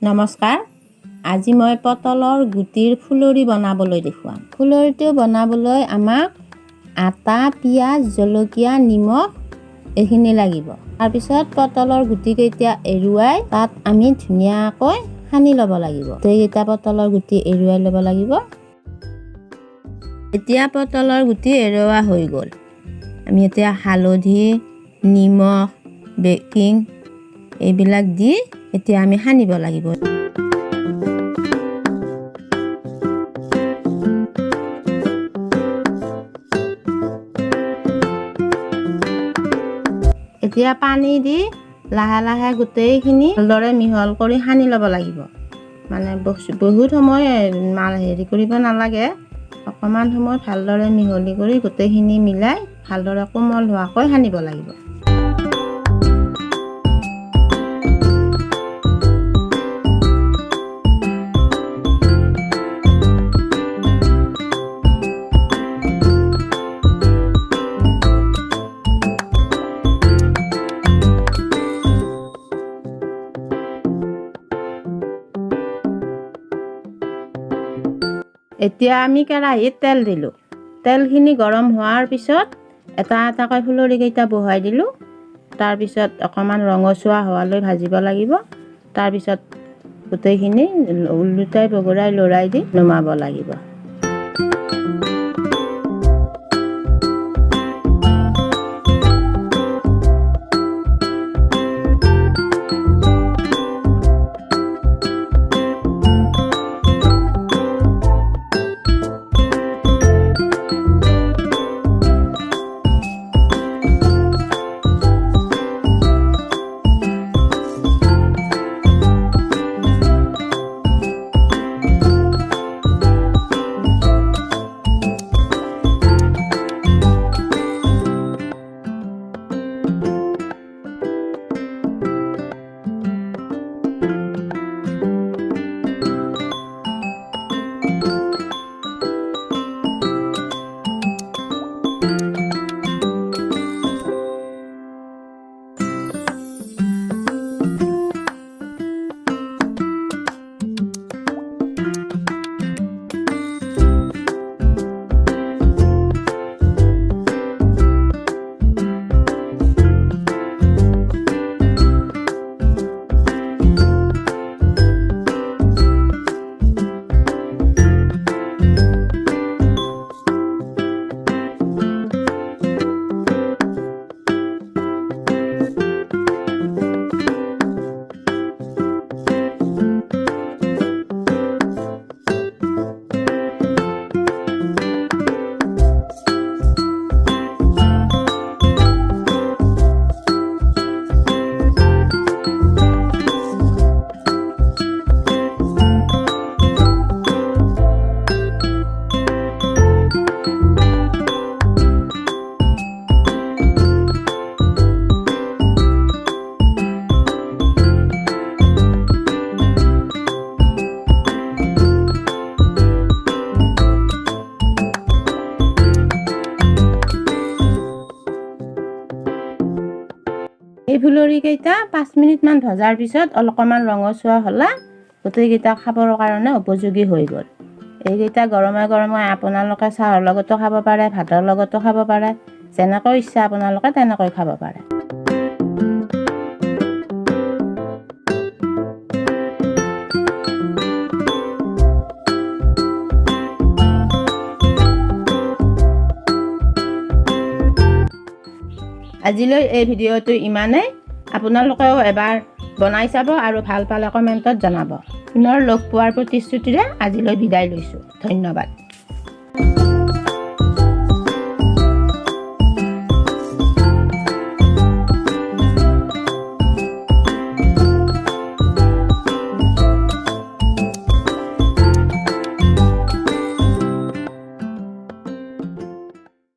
নমস্কাৰ আজি মই পটলৰ গুটিৰ ফুলৰি বনাবলৈ দেখুৱাম। ফুলৰিটো বনাবলৈ আমাক আটা, পিঁয়াজ, জলকীয়া, নিমখ এইখিনি লাগিব। তাৰপিছত পটলৰ গুটি কেইটা এৰুৱাই তাত আমি ধুনীয়াকৈ সানি ল'ব লাগিব। এইকেইটা পটলৰ গুটি এৰুৱাই ল'ব লাগিব। এতিয়া পটলৰ গুটি এৰুৱা হৈ গ'ল। আমি এতিয়া হালধি, নিমখ, বেকিং এইবিলাক দি এতিয়া আমি সানিব লাগিব। এতিয়া পানী দি লাহে লাহে গোটেইখিনি ভালদৰে মিহল কৰি সানি ল'ব লাগিব। মানে বহুত সময় হেৰি কৰিব নালাগে, অকণমান সময় ভালদৰে মিহলি কৰি গোটেইখিনি মিলাই ভালদৰে কোমল হোৱাকৈ সানিব লাগিব। এতিয়া আমি কেৰাহীত তেল দিলোঁ। তেলখিনি গৰম হোৱাৰ পিছত এটা এটাকৈ ফুলৰি কেইটা বহাই দিলোঁ। তাৰপিছত অকণমান ৰঙচুৱা হোৱালৈ ভাজিব লাগিব। তাৰপিছত গোটেইখিনি ওলোটাই বগৰাই লৰাই দি নমাব লাগিব। এই ফুলৰিকেইটা 5 মিনিটমান ভজাৰ পিছত অলপমান ৰঙচুৱা হ'লে গোটেইকেইটা খাবৰ কাৰণে উপযোগী হৈ গ'ল। এইকেইটা গৰমে গৰমে আপোনালোকে চাহৰ লগতো খাব পাৰে, ভাতৰ লগতো খাব পাৰে, যেনেকৈ ইচ্ছা আপোনালোকে তেনেকৈ খাব পাৰে। আজিলৈ এই ভিডিঅ'টো ইমানেই। আপোনালোকেও এবাৰ বনাই চাব আৰু ভাল পালে কমেণ্টত জনাব। পুনৰ লগ পোৱাৰ প্ৰতিশ্ৰুতিৰে আজিলৈ বিদায় লৈছোঁ। ধন্যবাদ।